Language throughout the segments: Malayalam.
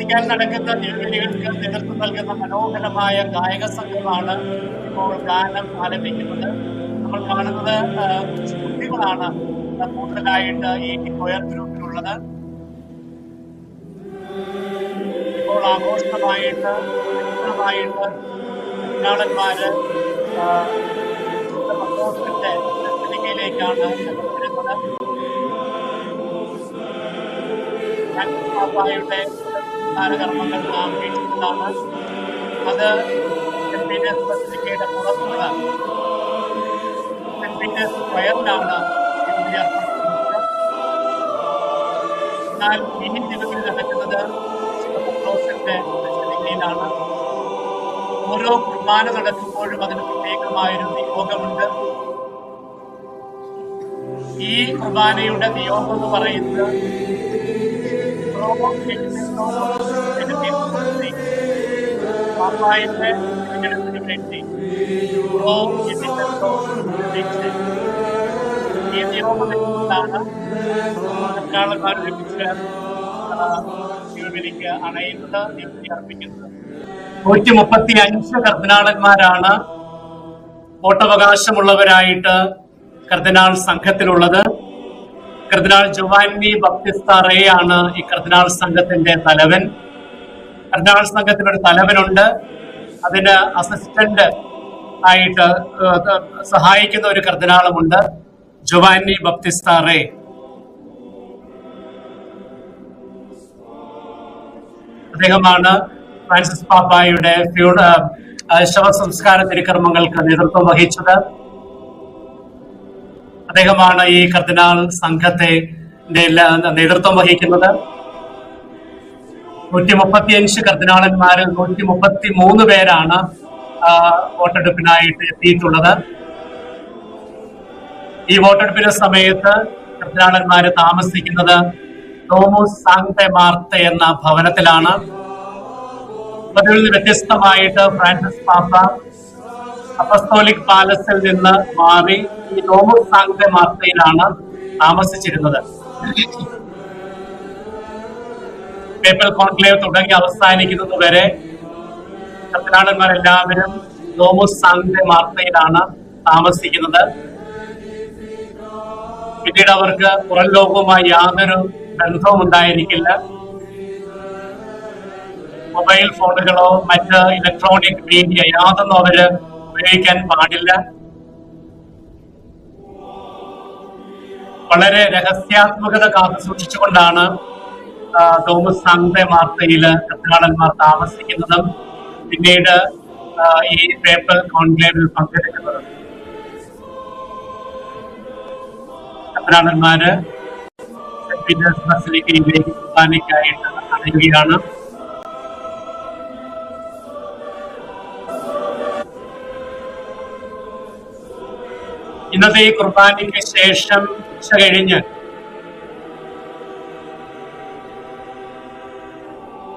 വത്തിക്കാൻ നടക്കുന്ന ദിവ്യബലികൾക്ക് നേതൃത്വം നൽകുന്ന മനോഹരമായ ഗായക സംഘമാണ് ഇപ്പോൾ ഗാനം ആലപിക്കുന്നത്. നമ്മൾ കാണുന്നത് കുട്ടികളാണ് കൂടുതലായിട്ട് ഈ കൊയർ ഗ്രൂപ്പിലുള്ളത്. ഇപ്പോൾ ആഘോഷമായിട്ട് ാളന്മാര് ിലേക്കാണ് വരുന്നത്. പാപ്പായുടെ കർമ്മങ്ങൾ ആഗ്രഹിച്ചതാണ്. അത് സെന്റ് പീറ്റേഴ്സ് ബസിലിക്കയുടെ പുറത്തുള്ള സെന്റ് പീറ്റേഴ്സ് സ്ക്വയറിലാണ് എന്നാൽ ഇനി ദിവസത്തിൽ നടക്കുന്നത് പത്രോസിന്റെ ബസിലിക്കയിലാണ്. ഓരോ കുർബാന നടക്കുമ്പോഴും അതിന് പ്രത്യേകമായൊരു നിയോഗമുണ്ട്. ഈ കുർബാനയുടെ നിയോഗം എന്ന് പറയുന്നത് പാപ്പായുടെ തിരഞ്ഞെടുപ്പിന് വേണ്ടി ഈ നിയോഗമാണ് കർത്താളന്മാർ ലഭിച്ച് തിരുവലിക്ക് അണയുന്നത്, ദിവ്യബലി അർപ്പിക്കുന്നത്. 135 കർദിനാളന്മാരാണ് വോട്ടവകാശമുള്ളവരായിട്ട് കർദിനാൾ സംഘത്തിലുള്ളത്. കർദിനാൾ ജോവാനി ബാപ്റ്റിസ്റ്റ റേ ആണ് ഈ കർദിനാൾ സംഘത്തിന്റെ തലവൻ. കർദിനാൾ സംഘത്തിനൊരു തലവനുണ്ട്. അതിന് അസിസ്റ്റന്റ് ആയിട്ട് സഹായിക്കുന്ന ഒരു കർദിനാളുമുണ്ട്, ജോവാനി ബാപ്റ്റിസ്റ്റ റേ. അദ്ദേഹമാണ് ഫ്രാൻസിസ് പാപ്പായുടെ ശവസംസ്കാര തിരുക്കർമ്മങ്ങൾക്ക് നേതൃത്വം വഹിച്ചത്. അദ്ദേഹമാണ് ഈ കർദിനാൾ സംഘത്തെ നേതൃത്വം വഹിക്കുന്നത്. 135 കർദിനാളന്മാരിൽ 133 പേരാണ് വോട്ടെടുപ്പിനായിട്ട് എത്തിയിട്ടുള്ളത്. ഈ വോട്ടെടുപ്പിന്റെ സമയത്ത് കർദിനാളന്മാര് താമസിക്കുന്നത് ഡോമോസ് സാങ്തെ മാർത്ത എന്ന ഭവനത്തിലാണ്. അതിൽ നിന്ന് വ്യത്യസ്തമായിട്ട് ഫ്രാൻസിസ് പാപ്പ അപ്പസ്തോലിക് പാലസിൽ നിന്ന് മാറി ഈ ഡോമോസ് സാങ്തെ മാർത്തയിലാണ് താമസിച്ചിരുന്നത്. പേപ്പൽ കോൺക്ലേവ് തുടങ്ങി അവസാനിക്കുന്നത് വരെ കർദിനാളന്മാരെല്ലാവരും ഡോമോസ് സാങ്തെ മാർത്തയിലാണ് താമസിക്കുന്നത്. പിന്നീട് അവർക്ക് പുറം ലോകവുമായി യാതൊരു ബന്ധവും ഉണ്ടായിരിക്കില്ല. മൊബൈൽ ഫോണുകളോ മറ്റ് ഇലക്ട്രോണിക് മീഡിയ യാതൊന്നും അവര് ഉപയോഗിക്കാൻ പാടില്ല. വളരെ രഹസ്യാത്മകത കാത്തു സൂക്ഷിച്ചുകൊണ്ടാണ് ഡോമോസ് സാങ്തെ മാർത്തയില് കർദിനാളന്മാർ താമസിക്കുന്നതും പിന്നീട് ഈ പേപ്പൽ കോൺക്ലേവിൽ പങ്കെടുക്കുന്നതും. കർദിനാളന്മാര് സെന്റ് പീറ്റേഴ്സ് ബസിലിക്കയിലേക്ക് കുർബാനയ്ക്കായിട്ട് അണയുകയാണ്. ഇന്നത്തെ ഈ കുർബാനയ്ക്ക് ശേഷം ഉച്ച കഴിഞ്ഞ്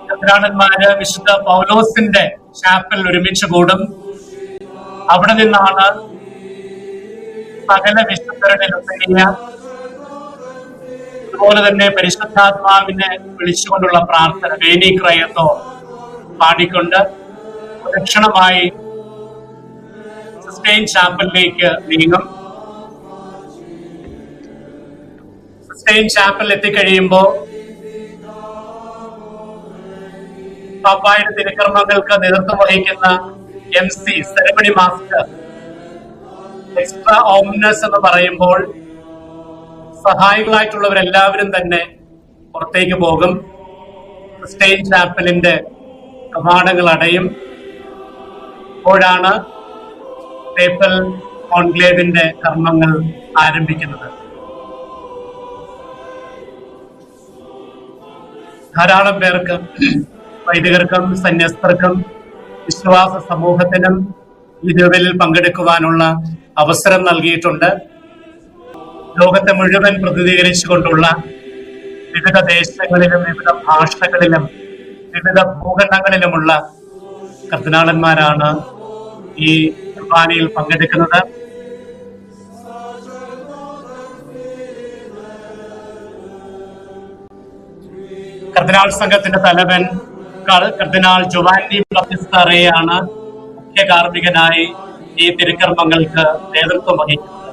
കർദിനാളന്മാര് വിശുദ്ധ പൗലോസിന്റെ ചാപ്പലിൽ ഒരുമിച്ച് കൂടും. അവിടെ നിന്നാണ് സകല വിശുദ്ധരുടെ ലുത്തനിയ, അതുപോലെ തന്നെ പരിശുദ്ധാത്മാവിനെ വിളിച്ചുകൊണ്ടുള്ള പ്രാർത്ഥന വേനി ക്രയത്തോ പാടിക്കൊണ്ട് പ്രദക്ഷിണമായി സിസ്റ്റൈൻ ചാപ്പലിലേക്ക് നീങ്ങും. സിസ്റ്റൈൻ ചാപ്പലിൽ എത്തിക്കഴിയുമ്പോൾ പാപ്പായുടെ തിരുക്കർമ്മങ്ങൾക്ക് നേതൃത്വം വഹിക്കുന്ന MC സെറമണി മാസ്റ്റർ എക്സ്ട്രാ ഓംനസ് എന്ന് പറയുമ്പോൾ സഹായികളായിട്ടുള്ളവരെല്ലാവരും തന്നെ പുറത്തേക്ക് പോകും. സിസ്റ്റൈൻ ചാപ്പലിന്റെ കവാടങ്ങൾ അടയും. അപ്പോഴാണ് പേപ്പൽ കോൺക്ലേവിന്റെ കർമ്മങ്ങൾ ആരംഭിക്കുന്നത്. ധാരാളം പേർക്ക്, വൈദികർക്കും സന്യസ്തർക്കും വിശ്വാസ സമൂഹത്തിനും ഈ ദിവ്യബലിയിൽ പങ്കെടുക്കുവാനുള്ള അവസരം നൽകിയിട്ടുണ്ട്. ലോകത്തെ മുഴുവൻ പ്രതിനിധീകരിച്ചുകൊണ്ടുള്ള വിവിധ ദേശങ്ങളിലും വിവിധ ഭാഷകളിലും വിവിധ ഭൂഖണ്ഡങ്ങളിലുമുള്ള കർദിനാളന്മാരാണ് ഈ കുർബാനയിൽ പങ്കെടുക്കുന്നത്. കർദിനാൾ സംഘത്തിന്റെ തലവൻ കർദിനാൾ ജോവാനി ബാപ്റ്റിസ്റ്റ റേയാണ് മുഖ്യ കാർമ്മികനായി ഈ തിരുക്കർമ്മങ്ങൾക്ക് നേതൃത്വം വഹിക്കുന്നത്.